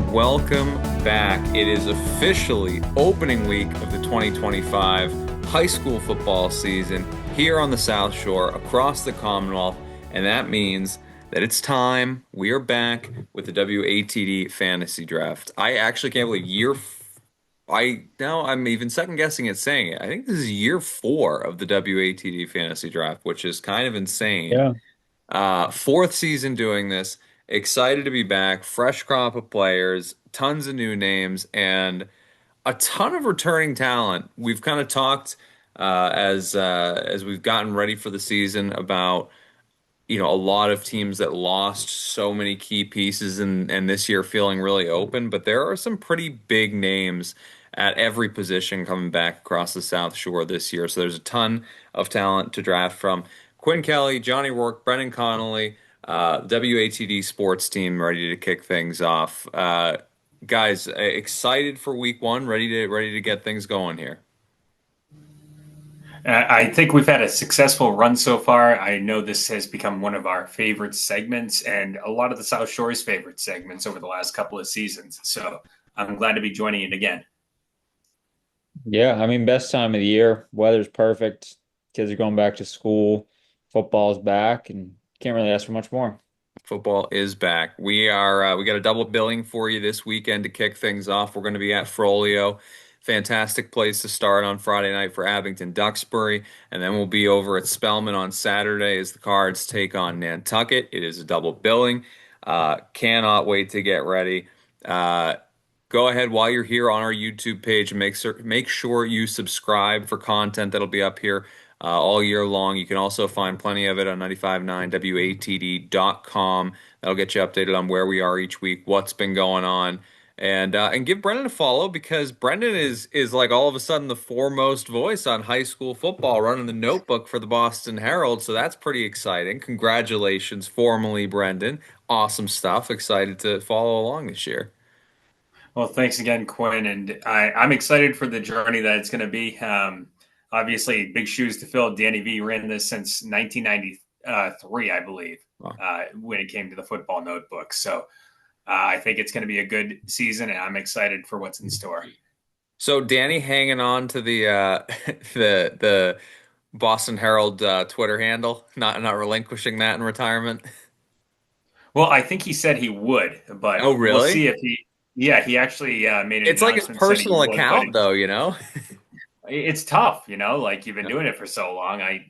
welcome back. It is officially opening week of the 2025 high school football season here on the South Shore across the Commonwealth, and that means that it's time. We are back with the WATD Fantasy Draft. I actually can't believe I'm even second guessing at saying it. I think this is year 4 of the WATD Fantasy Draft, which is kind of insane. Yeah. Fourth season doing this. Excited to be back. Fresh crop of players, tons of new names, and a ton of returning talent. We've kind of talked as we've gotten ready for the season about a lot of teams that lost so many key pieces and this year feeling really open, but there are some pretty big names at every position coming back across the South Shore this year. So there's a ton of talent to draft from. Quinn Kelly, Johnny Rourke, Brendan Connolly, WATD Sports team ready to kick things off. Guys, excited for week one, ready to get things going here. I think we've had a successful run so far. I know this has become one of our favorite segments and a lot of the South Shore's favorite segments over the last couple of seasons. So I'm glad to be joining it again. Yeah, I mean, best time of the year. Weather's perfect. Kids are going back to school. Football's back, and can't really ask for much more. Football is back. We got a double billing for you this weekend to kick things off. We're going to be at Frollo. Fantastic place to start on Friday night for Abington Duxbury, and then we'll be over at Spelman on Saturday as the Cards take on Nantucket. It is a double billing. Cannot wait to get ready. Uh, Go ahead while you're here on our YouTube page and make sure you subscribe for content that'll be up here all year long. You can also find plenty of it on 959watd.com. That'll get you updated on where we are each week, what's been going on, and give Brendan a follow because Brendan is like all of a sudden the foremost voice on high school football, running the notebook for the Boston Herald. So that's pretty exciting. Congratulations, formally, Brendan. Awesome stuff. Excited to follow along this year. Well, thanks again, Quinn. And I'm excited for the journey that it's going to be. Obviously, big shoes to fill. Danny V ran this since 1993, I believe, Wow. when it came to the football notebook. So I think it's going to be a good season, and I'm excited for what's in store. So Danny hanging on to the the Boston Herald Twitter handle, not relinquishing that in retirement. Well, I think he said he would, but Oh, we'll really? see if he. Yeah, he actually made an It's like his announcement said he personal would, but account, though, you know? it's tough, like you've been doing it for so long. I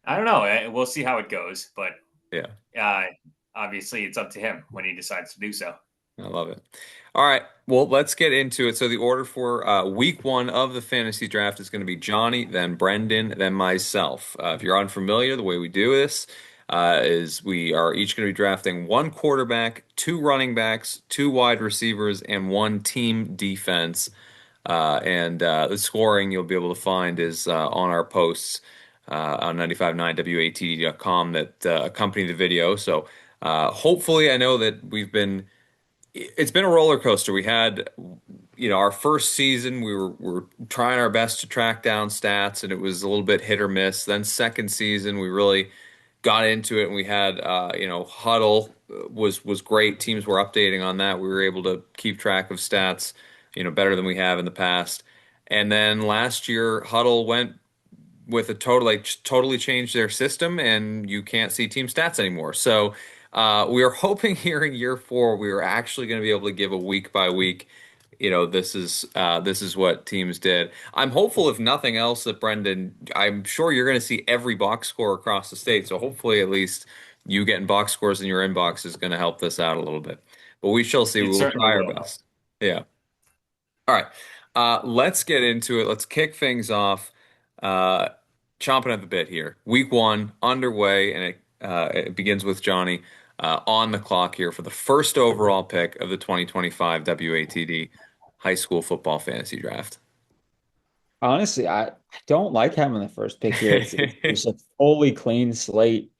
don't know. We'll see how it goes, but Yeah, uh, obviously it's up to him when he decides to do so. I love it. All right, well, let's get into it. So the order for week one of the fantasy draft is going to be Johnny, then Brendan, then myself. If you're unfamiliar, the way we do this is we are each going to be drafting one quarterback, two running backs, two wide receivers, and one team defense. And the scoring you'll be able to find is on our posts on 959watd.com that accompany the video. So hopefully, I know that it's been a roller coaster. We had, our first season, we were trying our best to track down stats, and it was a little bit hit or miss. Then second season, we really got into it, and we had, Huddle was great. Teams were updating on that. We were able to keep track of stats, better than we have in the past. And then last year, Huddle went with totally changed their system, and you can't see team stats anymore. So we are hoping here in year 4 we are actually going to be able to give a week by week. This is what teams did. I'm hopeful, if nothing else, that Brendan. I'm sure you're going to see every box score across the state. So hopefully, at least you getting box scores in your inbox is going to help this out a little bit. But we shall see. We It will certainly try our will. best. Yeah. All right. Let's get into it. Let's kick things off. Uh, Chomping at the bit here. Week one underway, and it begins with Johnny on the clock here for the first overall pick of the 2025 WATD High School Football Fantasy Draft. Honestly, I don't like having the first pick here. It's just a fully clean slate.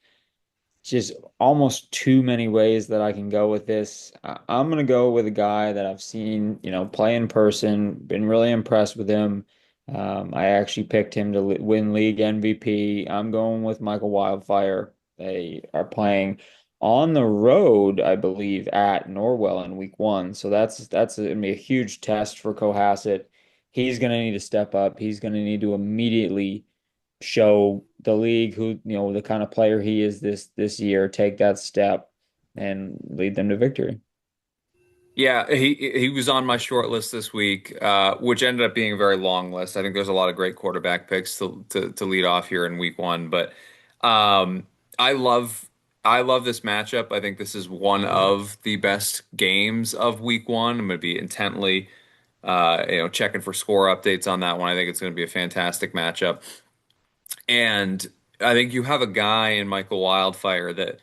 Just almost too many ways that I can go with this. I'm gonna go with a guy that I've seen, play in person. Been really impressed with him. I actually picked him to win league MVP. I'm going with Michael Wildfire. They are playing on the road, I believe, at Norwell in week one. So that's gonna be a huge test for Cohasset. He's gonna need to step up. He's gonna need to immediately show the league who, the kind of player he is this year, take that step and lead them to victory. Yeah, he was on my short list this week, which ended up being a very long list. I think there's a lot of great quarterback picks to lead off here in week one, but um, I love I love this matchup. I think this is one of the best games of week one. I'm going to be intently, checking for score updates on that one. I think it's going to be a fantastic matchup. And I think you have a guy in Michael Wildfire that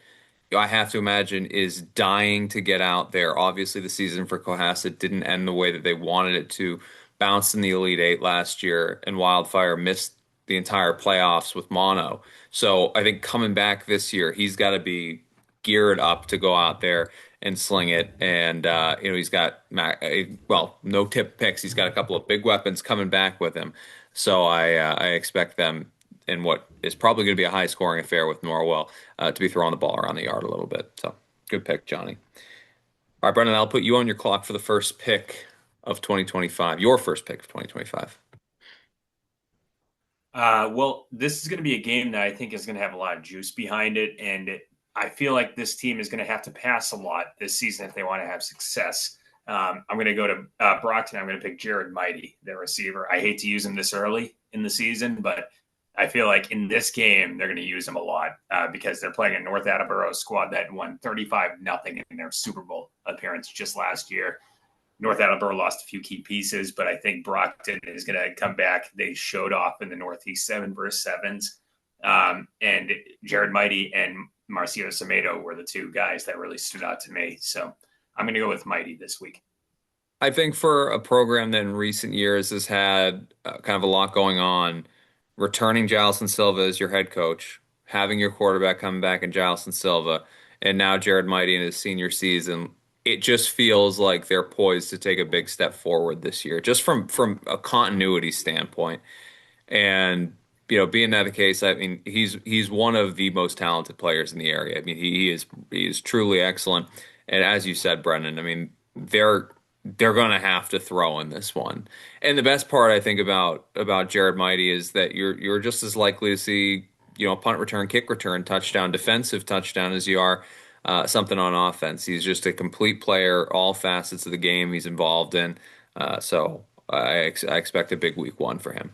I have to imagine is dying to get out there. Obviously, the season for Cohasset didn't end the way that they wanted it to. Bounced in the Elite Eight last year, and Wildfire missed the entire playoffs with mono. So I think coming back this year, he's got to be geared up to go out there and sling it. And he's got no tip picks. He's got a couple of big weapons coming back with him. So I expect them in what is probably going to be a high scoring affair with Norwell to be throwing the ball around the yard a little bit. So good pick, Johnny. All right, Brendan, I'll put you on your clock for the first pick of 2025, your first pick of 2025. Well, this is going to be a game that I think is going to have a lot of juice behind it, and I feel like this team is going to have to pass a lot this season if they want to have success. I'm going to go to Brockton. I'm going to pick Jared Mighty, their receiver. I hate to use him this early in the season, but I feel like in this game they're going to use him a lot because they're playing a North Attleboro squad that won 35-0 in their Super Bowl appearance just last year. North Attleboro lost a few key pieces, but I think Brockton is going to come back. They showed off in the Northeast 7 versus 7s. And Jared Mighty and Marcio Semedo were the two guys that really stood out to me. So I'm going to go with Mighty this week. I think for a program that in recent years has had kind of a lot going on, returning Jalison Silva as your head coach, having your quarterback come back in Jalison Silva, and now Jared Mighty in his senior season, it just feels like they're poised to take a big step forward this year, just from a continuity standpoint. And being that the case, I mean, he's one of the most talented players in the area. I mean, he is truly excellent. And as you said, Brendan, I mean, they're gonna have to throw in this one. And the best part I think about Jared Mighty is that you're just as likely to see, punt return, kick return, touchdown, defensive touchdown as you are something on offense. He's just a complete player, all facets of the game he's involved in. So I expect a big week one for him.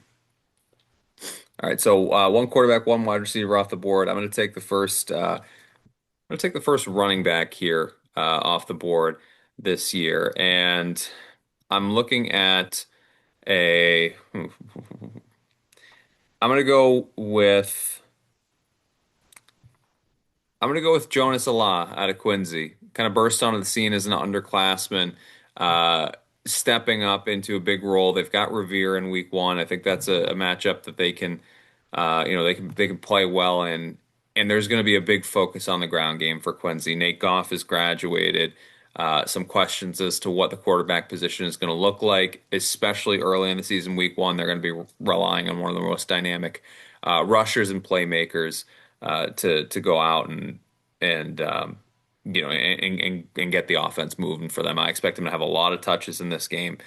All right, so one quarterback, one wide receiver off the board. I'm going to take the first. I'm going to take the first running back here off the board this year, and I'm looking at a. I'm going to go with. I'm going to go with Jonas Allah out of Quincy. Kind of burst onto the scene as an underclassman, uh, stepping up into a big role. They've got Revere in week one. I think that's a matchup that they can, they can play well in. And there's going to be a big focus on the ground game for Quincy. Nate Goff has graduated. Some questions as to what the quarterback position is going to look like, especially early in the season, week one. They're going to be relying on one of the most dynamic rushers and playmakers to go out and get the offense moving for them. I expect them to have a lot of touches in this game.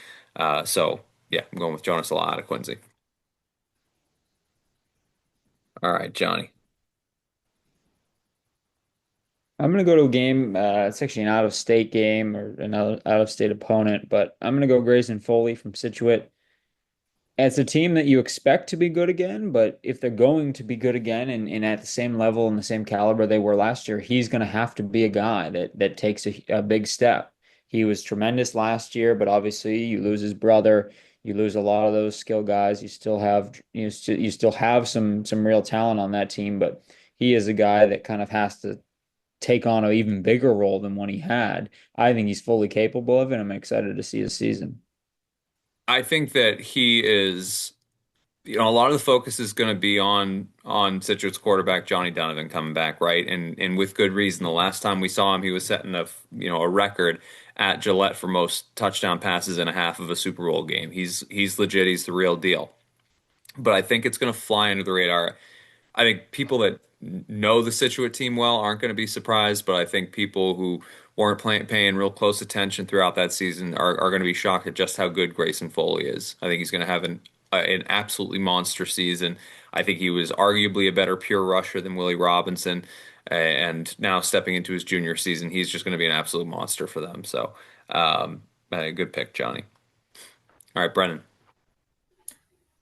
So yeah, I'm going with Jonas Alaa out of Quincy. All right, Johnny. I'm going to go to a game. It's actually an out-of-state game or another out-of-state opponent, but I'm going to go Grayson Foley from Scituate. It's a team that you expect to be good again, but if they're going to be good again and at the same level and the same caliber they were last year, he's going to have to be a guy that takes a big step. He was tremendous last year, but obviously you lose his brother, you lose a lot of those skill guys. You still have some real talent on that team, but he is a guy that kind of has to take on an even bigger role than one he had. I think he's fully capable of it. I'm excited to see his season. I think that he is, a lot of the focus is going to be on Citra's quarterback Johnny Donovan coming back, right? And with good reason. The last time we saw him, he was setting a record at Gillette for most touchdown passes in a half of a Super Bowl game. He's legit. He's the real deal. But I think it's going to fly under the radar. I think people know the Scituate team well aren't going to be surprised, but I think people who weren't paying real close attention throughout that season are going to be shocked at just how good Grayson Foley is. I think he's going to have an absolutely monster season. I think he was arguably a better pure rusher than Willie Robinson, and now stepping into his junior season, he's just going to be an absolute monster for them. So, a good pick, Johnny. All right, Brennan.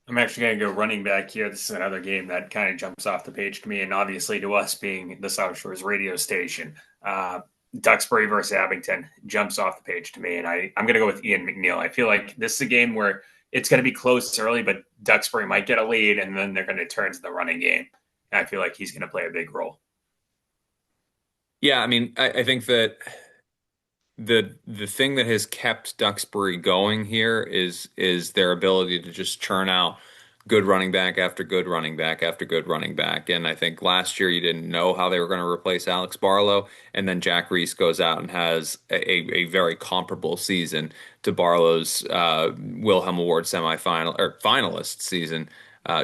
I'm actually going to go running back here. This is another game that kind of jumps off the page to me, and obviously to us being the South Shores radio station. Duxbury versus Abington jumps off the page to me, and I'm going to go with Ian McNeil. I feel like this is a game where it's going to be close early, but Duxbury might get a lead, and then they're going to turn to the running game. And I feel like he's going to play a big role. Yeah, I mean, I think that the thing that has kept Duxbury going here is their ability to just churn out good running back after good running back after good running back. And I think last year you didn't know how they were going to replace Alex Barlow, and then Jack Reese goes out and has a very comparable season to Barlow's Wilhelm Award semifinal or finalist season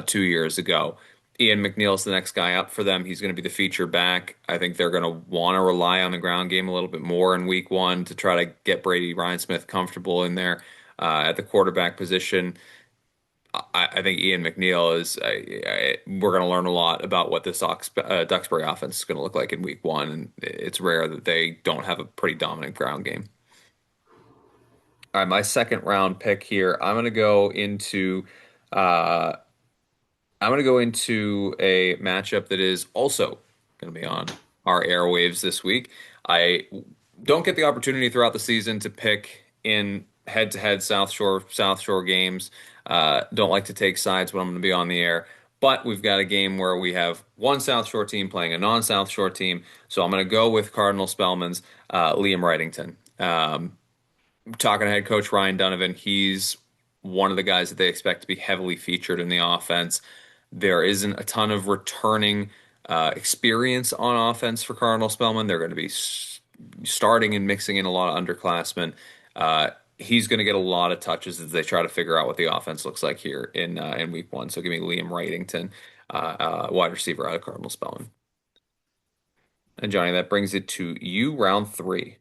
2 years ago. Ian McNeil's the next guy up for them. He's going to be the feature back. I think they're going to want to rely on the ground game a little bit more in week one to try to get Brady Ryan Smith comfortable in there at the quarterback position. I think Ian McNeil is. We're going to learn a lot about what this Duxbury offense is going to look like in week one, and it's rare that they don't have a pretty dominant ground game. All right, my second round pick here. Uh, I'm going to go into a matchup that is also going to be on our airwaves this week. I don't get the opportunity throughout the season to pick in head-to-head South Shore games. Don't like to take sides when I'm going to be on the air. But we've got a game where we have one South Shore team playing a non-South Shore team. So I'm going to go with Cardinal Spellman's Liam Wrightington. Talking to head coach Ryan Donovan, he's one of the guys that they expect to be heavily featured in the offense. There isn't a ton of returning experience on offense for Cardinal Spellman. They're going to be starting and mixing in a lot of underclassmen. He's going to get a lot of touches as they try to figure out what the offense looks like here in week one. So give me Liam Wrightington, wide receiver out of Cardinal Spellman. And Johnny, that brings it to you, round three.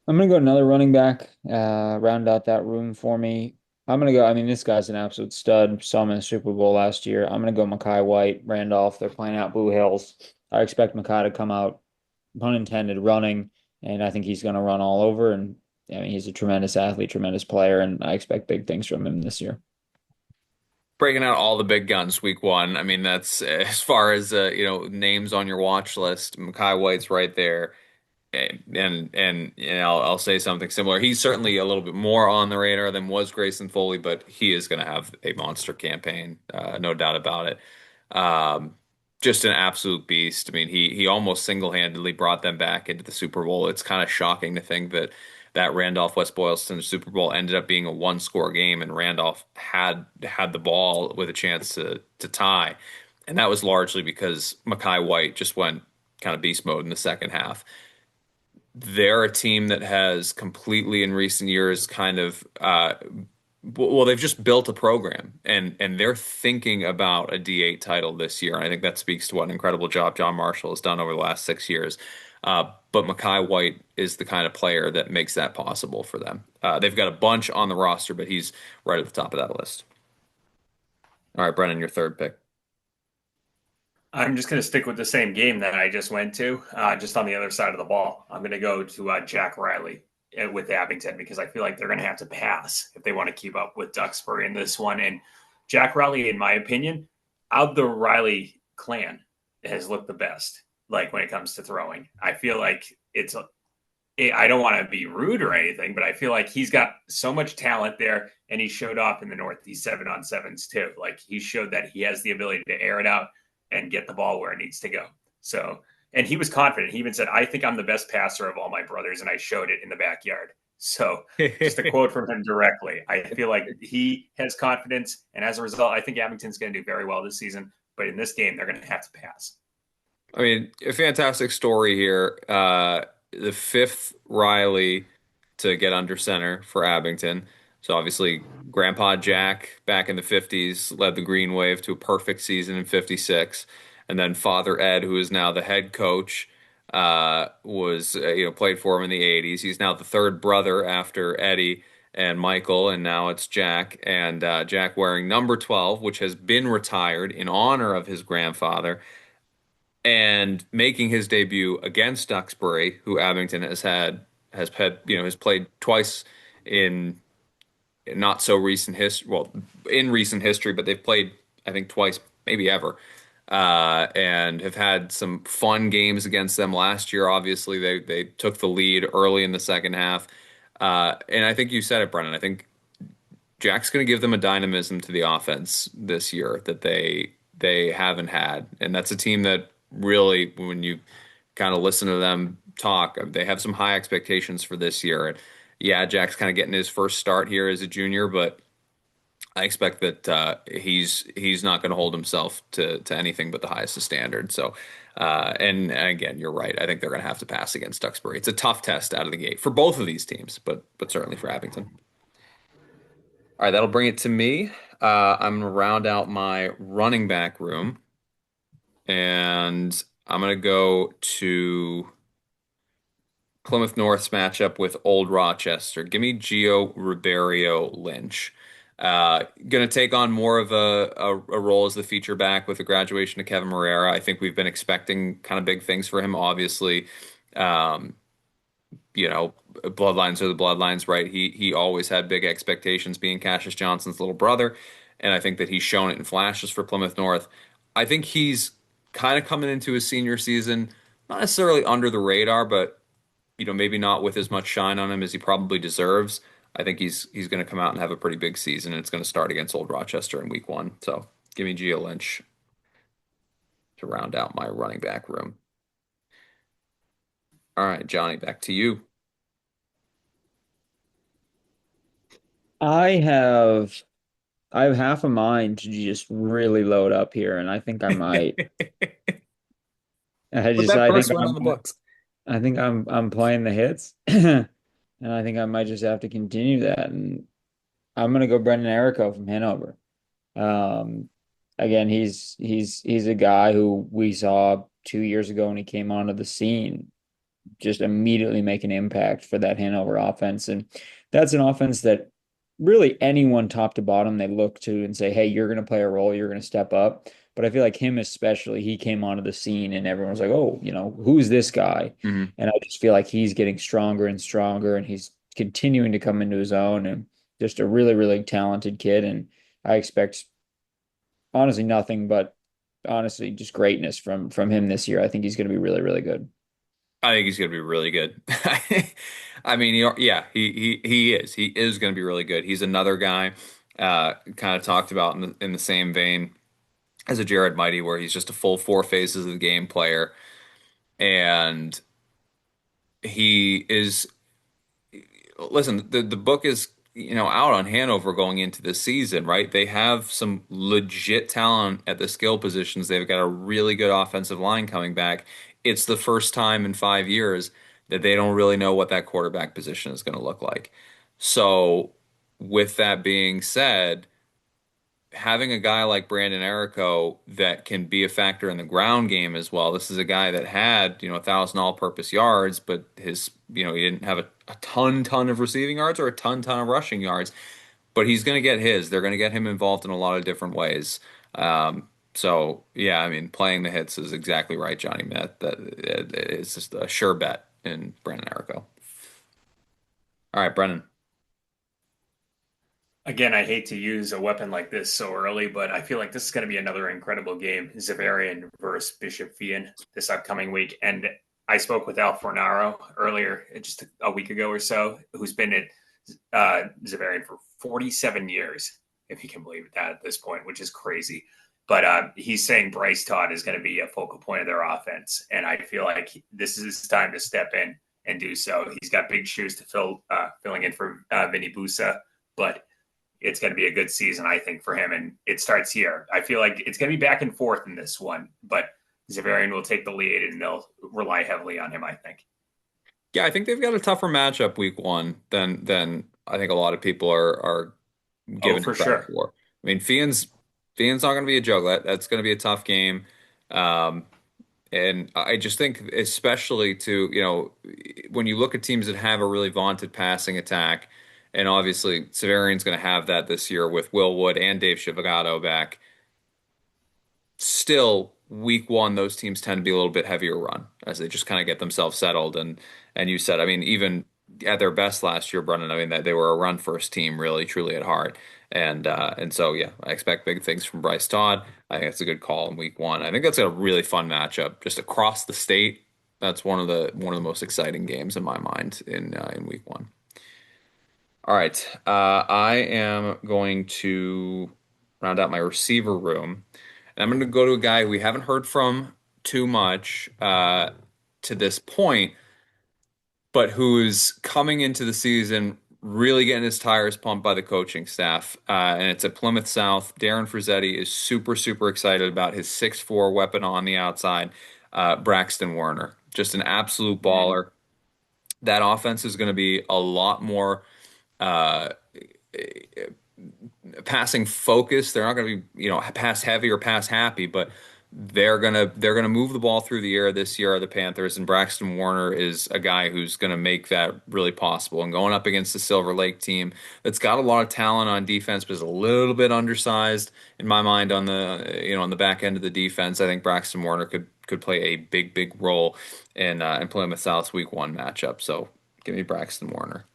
I'm gonna go another running back, round out that room for me. I'm gonna go. I mean, this guy's an absolute stud. Saw him in the Super Bowl last year. I'm gonna go Mekhi White, Randolph. They're playing out Blue Hills. I expect Mekhi to come out, pun intended, running, and I think he's gonna run all over. And I mean, he's a tremendous athlete, tremendous player, and I expect big things from him this year. Breaking out all the big guns week one. I mean, that's as far as names on your watch list. Mekhi White's right there. And I'll say something similar. He's certainly a little bit more on the radar than was Grayson Foley, but he is going to have a monster campaign, no doubt about it. Um, just an absolute beast. I mean, he almost single-handedly brought them back into the Super Bowl. It's kind of shocking to think that Randolph West Boylston Super Bowl ended up being a one-score game, and Randolph had the ball with a chance to tie, and that was largely because Mekhi White just went kind of beast mode in the second half. They're a team that has completely in recent years kind of well, they've just built a program and they're thinking about a D8 title this year. And I think that speaks to what an incredible job John Marshall has done over the last 6 years. But Mekhi White is the kind of player that makes that possible for them. They've got a bunch on the roster, but he's right at the top of that list. All right, Brennan, your third pick. I'm just going to stick with the same game that I just went to, just on the other side of the ball. I'm going to go to Jack Riley with Abington because I feel like they're going to have to pass if they want to keep up with Duxbury in this one. And Jack Riley, in my opinion, out of the Riley clan, has looked the best. Like when it comes to throwing, I feel like I don't want to be rude or anything, but I feel like he's got so much talent there, and he showed off in the Northeast 7-on-7s too. Like he showed that he has the ability to air it out and get the ball where it needs to go. So, and he was confident. He even said, "I think I'm the best passer of all my brothers," and I showed it in the backyard. So, just a quote from him directly. I feel like he has confidence, and as a result, I think Abington's going to do very well this season. But in this game, they're going to have to pass. I mean, a fantastic story here. The fifth Riley to get under center for Abington. So obviously, Grandpa Jack back in the 50s led the Green Wave to a perfect season in 56. And then Father Ed, who is now the head coach, was played for him in the 80s. He's now the third brother after Eddie and Michael, and now it's Jack. And Jack wearing number 12, which has been retired in honor of his grandfather, and making his debut against Duxbury, who Abington has played twice in not so recent history. Well, in recent history, but they've played, I think, twice, maybe ever, and have had some fun games against them last year. Obviously, they took the lead early in the second half, and I think you said it, Brennan. I think Jack's going to give them a dynamism to the offense this year that they haven't had, and that's a team that really, when you kind of listen to them talk, they have some high expectations for this year. And yeah, Jack's kind of getting his first start here as a junior, but I expect that he's not going to hold himself to anything but the highest of standards. So, and again, you're right. I think they're going to have to pass against Duxbury. It's a tough test out of the gate for both of these teams, but certainly for Abington. All right, that'll bring it to me. I'm going to round out my running back room, and I'm going to go to Plymouth North's matchup with Old Rochester. Give me Gio Ribeiro Lynch. Going to take on more of a role as the feature back with the graduation of Kevin Marrera. I think we've been expecting kind of big things for him, obviously. Um, Bloodlines are the bloodlines, right? He always had big expectations being Cassius Johnson's little brother, and I think that he's shown it in flashes for Plymouth North. I think he's kind of coming into his senior season, not necessarily under the radar, but maybe not with as much shine on him as he probably deserves. I think he's going to come out and have a pretty big season, and it's going to start against Old Rochester in week one. So give me Gio Lynch to round out my running back room. All right, Johnny, back to you. I have I have half a mind to just really load up here, and I think I might. I Put just that I think first one on the books. I'm playing the hits, and I think I might just have to continue that. And I'm gonna go Brendan Erico from Hanover. Um, Again, he's a guy who we saw 2 years ago when he came onto the scene, just immediately make an impact for that Hanover offense. And that's an offense that really anyone top to bottom they look to and say, hey, you're going to play a role, you're going to step up. But I feel like him especially, he came onto the scene and everyone was like, oh, who's this guy? Mhm. And I just feel like he's getting stronger and stronger and he's continuing to come into his own and just a really, really talented kid. And I expect honestly nothing but honestly just greatness from him this year. I think he's going to be really, really good. I think he's going to be really good. I mean, yeah, he is. He is going to be really good. He's another guy, kind of talked about in the same vein as a Jared Mighty, where he's just a full four phases of the game player, and he is. Listen, the book is out on Hanover going into the season, right? They have some legit talent at the skill positions. They've got a really good offensive line coming back. It's the first time in 5 years that they don't really know what that quarterback position is going to look like. So, with that being said, having a guy like Brandon Errico that can be a factor in the ground game as well. This is a guy that had, 1,000 all-purpose yards, but he didn't have a ton of receiving yards or a ton of rushing yards. But he's going to get his. They're going to get him involved in a lot of different ways. So yeah, I mean, playing the hits is exactly right, Johnny. It's just a sure bet in Brandon Errico. All right, Brennan. Again, I hate to use a weapon like this so early, but I feel like this is going to be another incredible game. Zavarian versus Bishop Fian this upcoming week. And I spoke with Al Fornaro earlier, just a week ago or so, who's been at Zavarian for 47 years, if you can believe that at this point, which is crazy. But he's saying Bryce Todd is going to be a focal point of their offense. And I feel like this is his time to step in and do so. He's got big shoes to fill, filling in for Vinny Busa, but it's going to be a good season, I think, for him. And it starts here. I feel like it's going to be back and forth in this one, but Zavarian will take the lead and they'll rely heavily on him, I think. Yeah, I think they've got a tougher matchup week one than I think a lot of people are Oh, giving it for credit sure. for. I mean, Fian's not going to be a joke. That's going to be a tough game. And I just think, especially to, when you look at teams that have a really vaunted passing attack, and obviously Severian's going to have that this year with Will Wood and Dave Shivigato back. Still, week one, those teams tend to be a little bit heavier run as they just kind of get themselves settled. And you said, I mean, even at their best last year, Brennan, I mean that they were a run first team, really, truly at heart. And so yeah, I expect big things from Bryce Todd. I think it's a good call in week one. I think that's a really fun matchup just across the state. That's one of the most exciting games in my mind in week one. All right, I am going to round out my receiver room. And I'm going to go to a guy we haven't heard from too much to this point, but who's coming into the season really getting his tires pumped by the coaching staff. And it's at Plymouth South. Darren Frizzetti is super, super excited about his 6'4" weapon on the outside, Braxton Werner. Just an absolute baller. That offense is going to be a lot more uh, passing focused. They're not going to be, pass heavy or pass happy, but they're gonna move the ball through the air this year, are the Panthers, and Braxton Warner is a guy who's going to make that really possible. And going up against the Silver Lake team that's got a lot of talent on defense, but is a little bit undersized in my mind on the back end of the defense. I think Braxton Warner could play a big, big role in Plymouth South's Week One matchup. So give me Braxton Warner.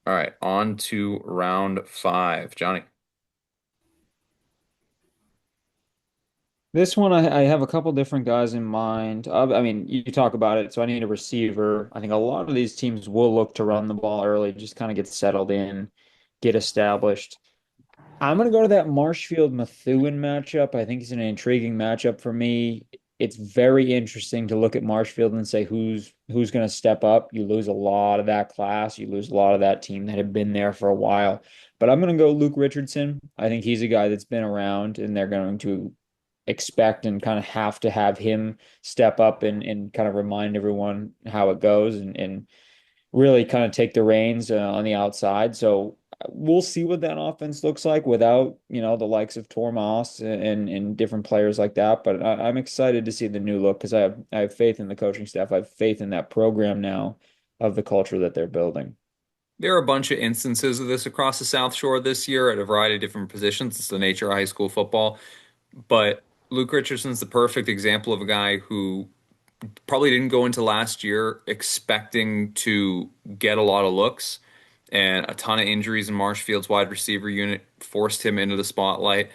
All right, on to round five. Johnny. This one, I have a couple different guys in mind. I mean, you talk about it, so I need a receiver. I think a lot of these teams will look to run the ball early, just kind of get settled in, get established. I'm going to go to that Marshfield Methuen matchup. I think it's an intriguing matchup for me. It's very interesting to look at Marshfield and say who's going to step up. You lose a lot of that class. You lose a lot of that team that had been there for a while. But I'm going to go Luke Richardson. I think he's a guy that's been around, and they're going to expect and kind of have to have him step up and kind of remind everyone how it goes and really kind of take the reins on the outside. So we'll see what that offense looks like without, the likes of Tormas and different players like that. But I'm excited to see the new look because I have faith in the coaching staff. I have faith in that program now of the culture that they're building. There are a bunch of instances of this across the South Shore this year at a variety of different positions. It's the nature of high school football. But Luke Richardson's the perfect example of a guy who probably didn't go into last year expecting to get a lot of looks, and a ton of injuries in Marshfield's wide receiver unit forced him into the spotlight.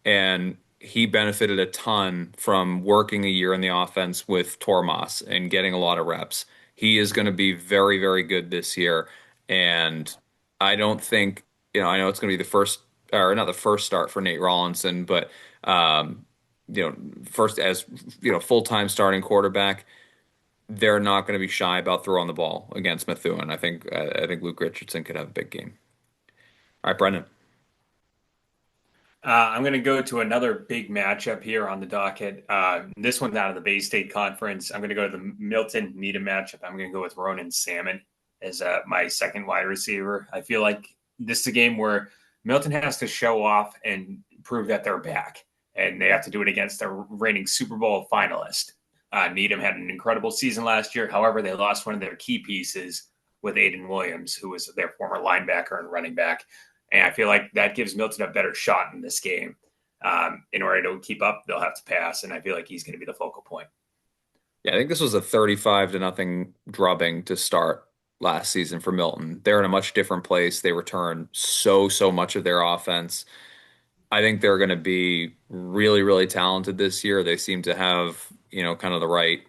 And he benefited a ton from working a year in the offense with Tormas and getting a lot of reps. He is going to be very, very good this year. And I don't think, I know it's going to be the first, or not the first start for Nate Rollinson, but, um, first as, full-time starting quarterback, they're not going to be shy about throwing the ball against Methuen. I think Luke Richardson could have a big game. All right, Brendan. I'm going to go to another big matchup here on the docket. This one's out of the Bay State Conference. I'm going to go to the Milton Needham matchup. I'm going to go with Ronan Salmon as my second wide receiver. I feel like this is a game where Milton has to show off and prove that they're back, and they have to do it against their reigning Super Bowl finalist. Needham had an incredible season last year. However, they lost one of their key pieces with Aiden Williams, who was their former linebacker and running back. And I feel like that gives Milton a better shot in this game. In order to keep up, they'll have to pass, and I feel like he's going to be the focal point. Yeah, I think this was a 35 to nothing drubbing to start last season for Milton. They're in a much different place. They return so much of their offense. I think they're going to be really, really talented this year. They seem to have, kind of the right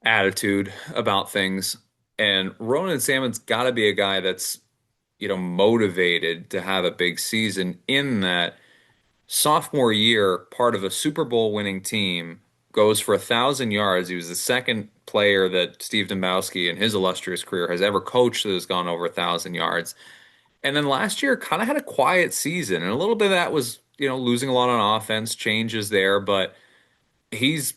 attitude about things. And Ronan Salmon's got to be a guy that's, motivated to have a big season in that sophomore year, part of a Super Bowl winning team, goes for 1,000 yards. He was the second player that Steve Dombrowski in his illustrious career has ever coached that has gone over 1,000 yards. And then last year kind of had a quiet season, and a little bit of that was, losing a lot on offense, changes there, but he's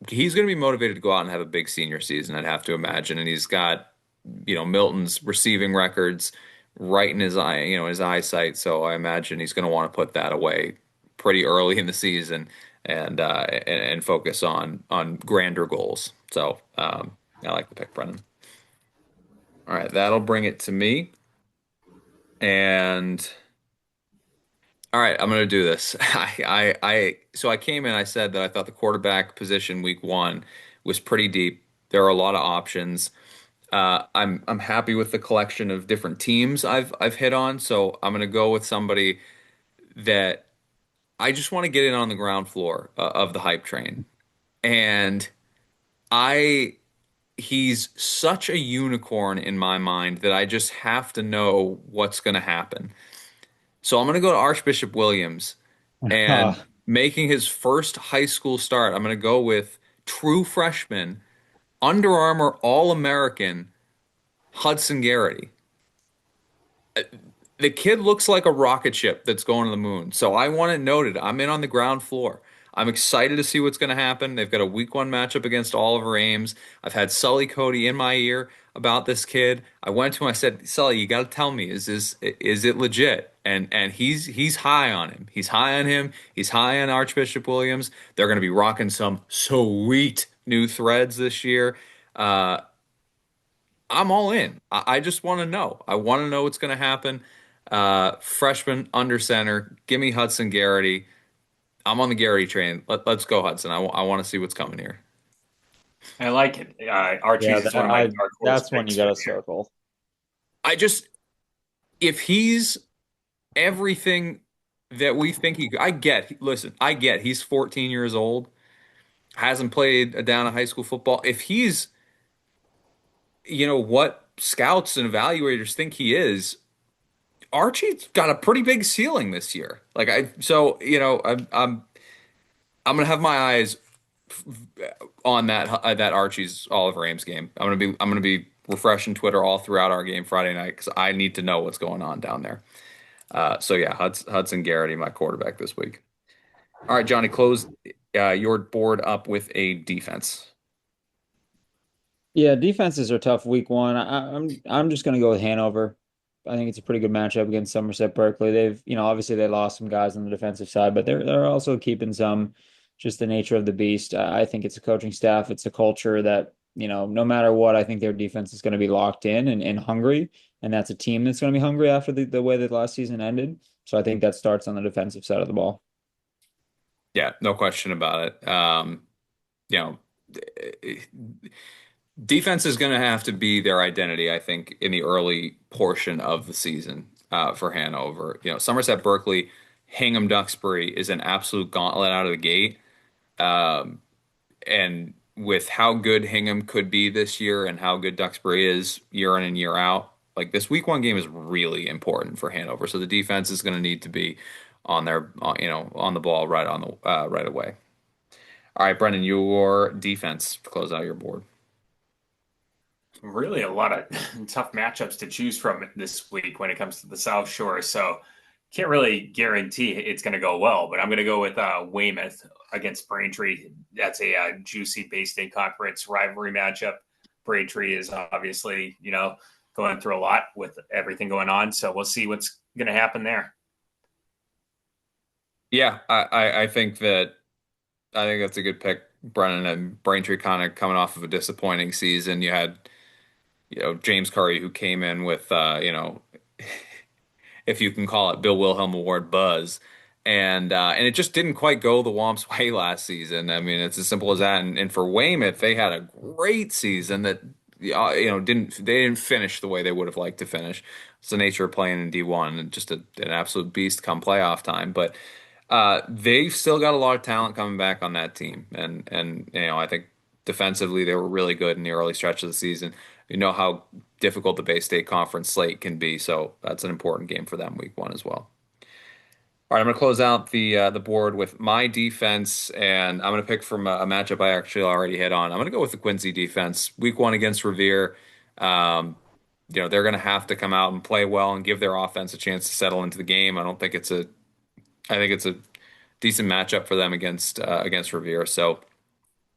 he's going to be motivated to go out and have a big senior season, I'd have to imagine. And he's got, Milton's receiving records right in his eye, his eyesight. So I imagine he's going to want to put that away pretty early in the season and focus on grander goals. So I like the pick, Brendan. All right, that'll bring it to me. And all right, I'm gonna do this. So I came in, I said that I thought the quarterback position week one was pretty deep. There are a lot of options. I'm happy with the collection of different teams I've hit on. So I'm gonna go with somebody that I just want to get in on the ground floor of the hype train. And I he's such a unicorn in my mind that I just have to know what's gonna happen. So I'm gonna go to Archbishop Williams and making his first high school start. I'm gonna go with true freshman, Under Armour All-American Hudson Garrity. The kid looks like a rocket ship that's going to the moon. So I want it noted. I'm in on the ground floor. I'm excited to see what's going to happen. They've got a week one matchup against Oliver Ames. I've had Sully Cody in my ear about this kid. I went to him. I said, Sully, you got to tell me, is it legit? And he's high on him. He's high on him. He's high on Archbishop Williams. They're going to be rocking some sweet new threads this year. Uh, I'm all in. I just want to know. I want to know what's going to happen. Freshman under center. Give me Hudson Garrity. I'm on the Garrity train. Let's go, Hudson. I want to see what's coming here. I like it. Yeah, Archie's is one of my dark horse that's one you picks for got the to year. circle. I just, if he's everything that we think I get, listen, I get he's 14 years old, hasn't played a down of high school football. If he's, what scouts and evaluators think he is, Archie's got a pretty big ceiling this year. I'm gonna have my eyes on that Archie's Oliver Ames game. I'm gonna be refreshing Twitter all throughout our game Friday night because I need to know what's going on down there. So yeah, Hudson Garrity, my quarterback this week. All right, Johnny, close your board up with a defense. Yeah, defenses are tough week one. I'm just gonna go with Hanover. I think it's a pretty good matchup against Somerset Berkeley. They've, obviously they lost some guys on the defensive side, but they're also keeping some, just the nature of the beast. I think it's a coaching staff, it's a culture that, no matter what, I think their defense is going to be locked in and hungry. And that's a team that's going to be hungry after the way that last season ended. So I think that starts on the defensive side of the ball. Yeah, no question about it. You know, defense is going to have to be their identity, I think, in the early portion of the season for Hanover. Somerset Berkeley, Hingham Duxbury is an absolute gauntlet out of the gate. Um, and with how good Hingham could be this year and how good Duxbury is year in and year out, like this week one game is really important for Hanover. So the defense is going to need to be on their, on the ball right away. All right, Brendan, your defense to close out your board. Really, a lot of tough matchups to choose from this week when it comes to the South Shore. So can't really guarantee it's going to go well, but I'm going to go with Weymouth against Braintree. That's a juicy Bay State Conference rivalry matchup. Braintree is obviously, going through a lot with everything going on. So we'll see what's going to happen there. Yeah, I think that's a good pick, Brennan. And Braintree kind of coming off of a disappointing season. You had, James Curry who came in with, if you can call it Bill Wilhelm Award buzz. And it just didn't quite go the Womp's way last season. I mean, it's as simple as that. And for Weymouth, they had a great season that didn't finish the way they would have liked to finish. It's the nature of playing in D1 and just an absolute beast come playoff time. But they've still got a lot of talent coming back on that team, and I think defensively they were really good in the early stretch of the season. You know how difficult the Bay State Conference slate can be, so that's an important game for them week one as well. All right, I'm going to close out the board with my defense, and I'm going to pick from a matchup I actually already hit on. I'm going to go with the Quincy defense. Week one against Revere. Um, they're going to have to come out and play well and give their offense a chance to settle into the game. I think it's a decent matchup for them against Revere. So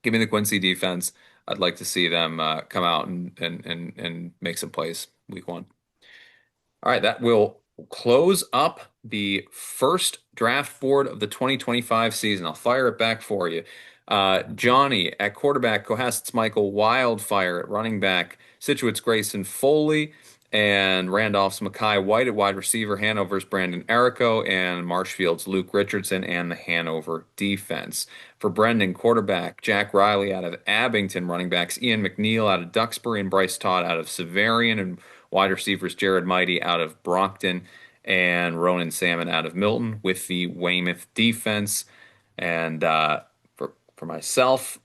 give me the Quincy defense. I'd like to see them come out and make some plays week one. All right, that will close up the first draft board of the 2025 season. I'll fire it back for you. Johnny at quarterback, Cohasset's Michael Wildfire at running back, Situate's Grayson Foley, and Randolph's Mackay White at wide receiver, Hanover's Brandon Errico, and Marshfield's Luke Richardson and the Hanover defense. For Brendan, quarterback, Jack Riley out of Abington, running backs, Ian McNeil out of Duxbury, and Bryce Todd out of Severian, and wide receivers, Jared Mighty out of Brockton, and Ronan Salmon out of Milton with the Weymouth defense. And for myself,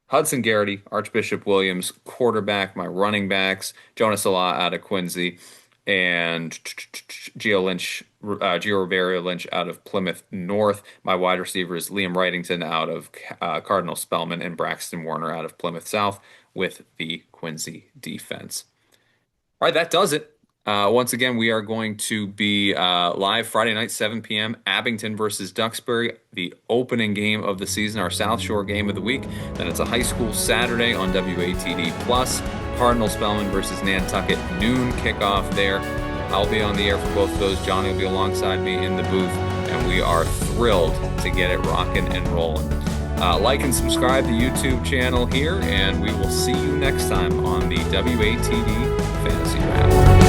Hudson Garrity, Archbishop Williams, quarterback, my running backs, Jonas Salah out of Quincy, and Gio Rivera Lynch out of Plymouth North. My wide receivers, Liam Wrightington out of Cardinal Spellman, and Braxton Warner out of Plymouth South with the Quincy defense. All right, that does it. Once again, we are going to be live Friday night, 7 p.m. Abington versus Duxbury, the opening game of the season, our South Shore game of the week. Then it's a high school Saturday on WATD Plus. Cardinal Spellman versus Nantucket, noon kickoff there. I'll be on the air for both of those. Johnny will be alongside me in the booth, and we are thrilled to get it rocking and rolling. Like and subscribe to the YouTube channel here, and we will see you next time on the WATD Fantasy Draft.